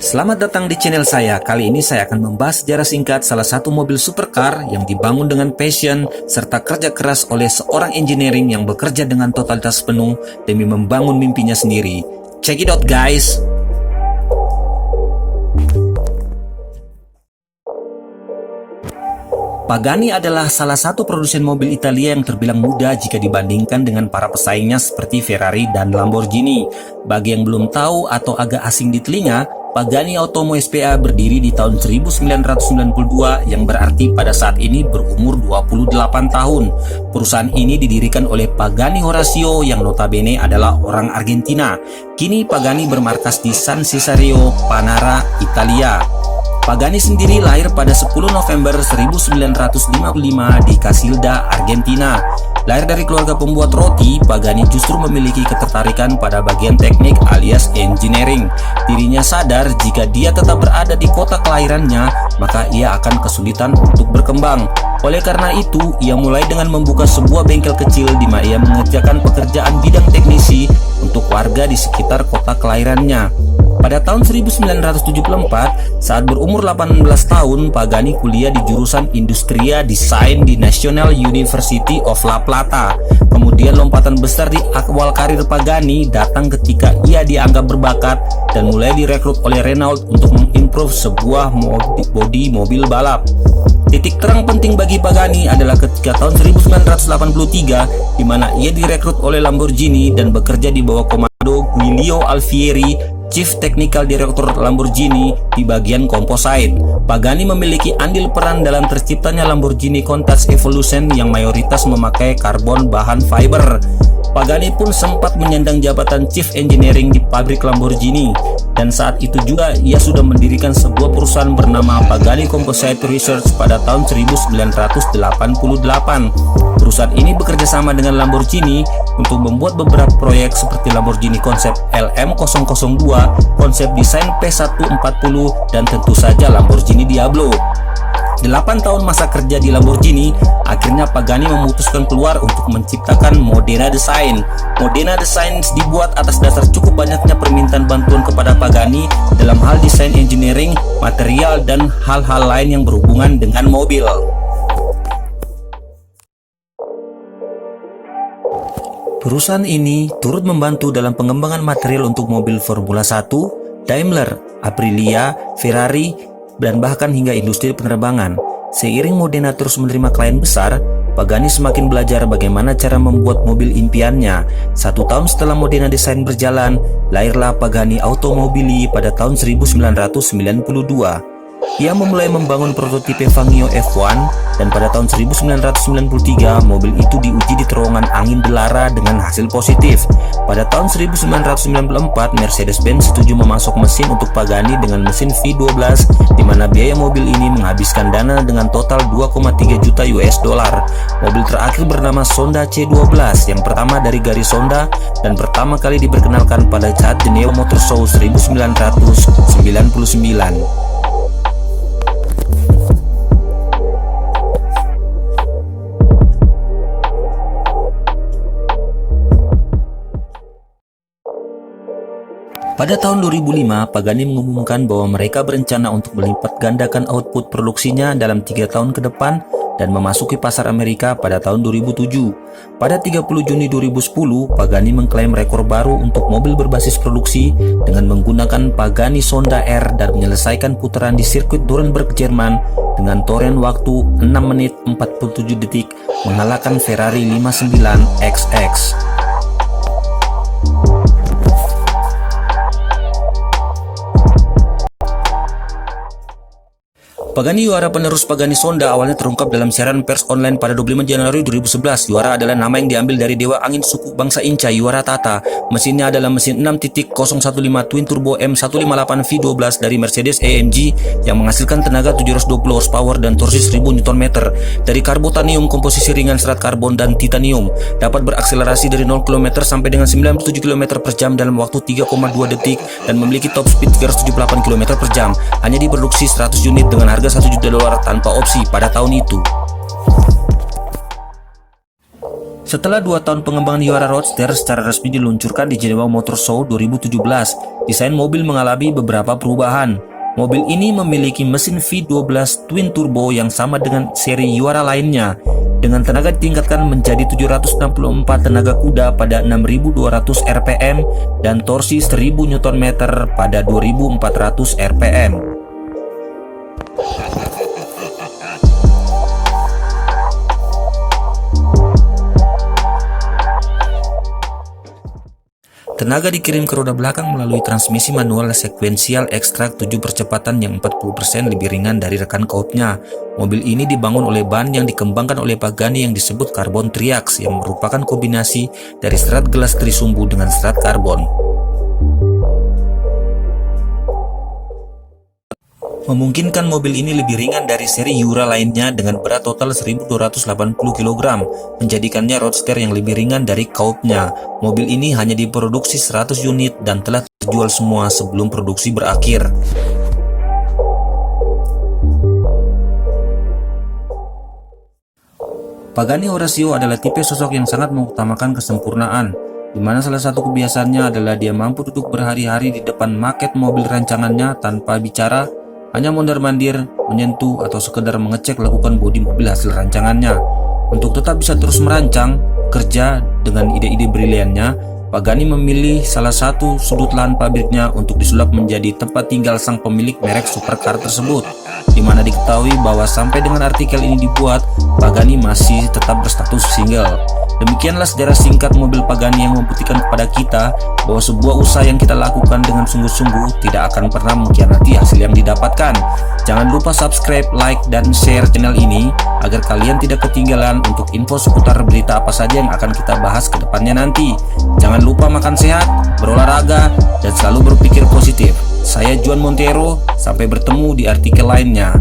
Selamat datang di channel saya. Kali ini saya akan membahas sejarah singkat salah satu mobil supercar yang dibangun dengan passion serta kerja keras oleh seorang engineering yang bekerja dengan totalitas penuh demi membangun mimpinya sendiri. Check it out guys! Pagani adalah salah satu produsen mobil Italia yang terbilang muda jika dibandingkan dengan para pesaingnya seperti Ferrari dan Lamborghini. Bagi yang belum tahu atau agak asing di telinga, Pagani Automo SPA berdiri di tahun 1992 yang berarti pada saat ini berumur 28 tahun. Perusahaan ini didirikan oleh Pagani Horacio yang notabene adalah orang Argentina. Kini Pagani bermarkas di San Cesario, Panara, Italia. Pagani sendiri lahir pada 10 November 1955 di Casilda, Argentina. Lahir dari keluarga pembuat roti, Pagani justru memiliki ketertarikan pada bagian teknik alias engineering. Dirinya sadar jika dia tetap berada di kota kelahirannya, maka ia akan kesulitan untuk berkembang. Oleh karena itu, ia mulai dengan membuka sebuah bengkel kecil di mana ia mengerjakan pekerjaan bidang teknisi untuk warga di sekitar kota kelahirannya. Pada tahun 1974, saat berumur 18 tahun, Pagani kuliah di jurusan Industria Desain di National University of La Plata. Kemudian lompatan besar di awal karir Pagani datang ketika ia dianggap berbakat dan mulai direkrut oleh Renault untuk mengimprove sebuah bodi mobil balap. Titik terang penting bagi Pagani adalah ketika tahun 1983 di mana ia direkrut oleh Lamborghini dan bekerja di bawah komando Giulio Alfieri, Chief Technical Director Lamborghini di bagian composite. Pagani memiliki andil peran dalam terciptanya Lamborghini Countach Evolution yang mayoritas memakai karbon bahan fiber. Pagani pun sempat menyandang jabatan Chief Engineering di pabrik Lamborghini, dan saat itu juga ia sudah mendirikan sebuah perusahaan bernama Pagani Composite Research pada tahun 1988. Perusahaan ini bekerja sama dengan Lamborghini untuk membuat beberapa proyek seperti Lamborghini konsep LM002, konsep desain P140, dan tentu saja Lamborghini Diablo. 8 tahun masa kerja di Lamborghini, akhirnya Pagani memutuskan keluar untuk menciptakan Modena Design. Modena Design dibuat atas dasar cukup banyaknya permintaan bantuan kepada Pagani dalam hal desain engineering, material, dan hal-hal lain yang berhubungan dengan mobil. Perusahaan ini turut membantu dalam pengembangan material untuk mobil Formula 1, Daimler, Aprilia, Ferrari, dan bahkan hingga industri penerbangan. Seiring Modena terus menerima klien besar, Pagani semakin belajar bagaimana cara membuat mobil impiannya. 1 tahun setelah Modena Design berjalan, lahirlah Pagani Automobili pada tahun 1992. Ia memulai membangun prototipe Fangio F1 dan pada tahun 1993 mobil itu diuji di terowongan angin Delara dengan hasil positif. Pada tahun 1994 Mercedes-Benz setuju memasok mesin untuk Pagani dengan mesin V12 di mana biaya mobil ini menghabiskan dana dengan total 2,3 juta US dollar. Mobil terakhir bernama Sonda C12 yang pertama dari garis Sonda dan pertama kali diperkenalkan pada saat Geneva Motor Show 1999. Pada tahun 2005, Pagani mengumumkan bahwa mereka berencana untuk melipat gandakan output produksinya dalam 3 tahun ke depan dan memasuki pasar Amerika pada tahun 2007. Pada 30 Juni 2010, Pagani mengklaim rekor baru untuk mobil berbasis produksi dengan menggunakan Pagani Sonda R dan menyelesaikan putaran di sirkuit Nuremberg, Jerman dengan toren waktu 6 menit 47 detik mengalahkan Ferrari 59XX. Pagani Juara penerus Pagani Sonda awalnya terungkap dalam siaran pers online pada 25 Januari 2011. Juara adalah nama yang diambil dari dewa angin suku bangsa Inca, Juara Tata. Mesinnya adalah mesin 6.015 twin turbo M158 V12 dari Mercedes AMG yang menghasilkan tenaga 720 horsepower dan torsi 1000 Nm dari karbotanium, komposisi ringan serat karbon dan titanium. Dapat berakselerasi dari 0 km sampai dengan 97 km per jam dalam waktu 3,2 detik dan memiliki top speed 378 km per jam. Hanya diproduksi 100 unit dengan harga $1 juta tanpa opsi pada tahun itu. Setelah 2 tahun pengembangan Yuara Roadster secara resmi diluncurkan di Jenewa Motor Show 2017, desain mobil mengalami beberapa perubahan. Mobil ini memiliki mesin V12 twin turbo yang sama dengan seri Yuara lainnya, dengan tenaga ditingkatkan menjadi 764 tenaga kuda pada 6.200 rpm dan torsi 1000 Nm pada 2.400 rpm. Tenaga dikirim ke roda belakang melalui transmisi manual sekuensial ekstrak 7 percepatan yang 40% lebih ringan dari rekan kaupnya. Mobil ini dibangun oleh ban yang dikembangkan oleh Pagani yang disebut Carbon Triax, yang merupakan kombinasi dari serat gelas trisumbu dengan serat karbon. Memungkinkan mobil ini lebih ringan dari seri Yura lainnya dengan berat total 1280 kg, menjadikannya roadster yang lebih ringan dari kaupnya. Mobil ini hanya diproduksi 100 unit dan telah terjual semua sebelum produksi berakhir. Pagani Horacio adalah tipe sosok yang sangat mengutamakan kesempurnaan, di mana salah satu kebiasaannya adalah dia mampu duduk berhari-hari di depan maket mobil rancangannya tanpa bicara, hanya mondar-mandir, menyentuh, atau sekedar mengecek lakukan bodi mobil hasil rancangannya. Untuk tetap bisa terus merancang, kerja dengan ide-ide briliannya, Pagani memilih salah satu sudut lahan pabriknya untuk disulap menjadi tempat tinggal sang pemilik merek supercar tersebut, di mana diketahui bahwa sampai dengan artikel ini dibuat, Pagani masih tetap berstatus single. Demikianlah sejarah singkat mobil Pagani yang membuktikan kepada kita bahwa sebuah usaha yang kita lakukan dengan sungguh-sungguh tidak akan pernah mengkhianati hasil yang didapatkan. Jangan lupa subscribe, like, dan share channel ini agar kalian tidak ketinggalan untuk info seputar berita apa saja yang akan kita bahas ke depannya nanti. Jangan lupa makan sehat, berolahraga, dan selalu berpikir positif. Saya Juan Montero, sampai bertemu di artikel lainnya.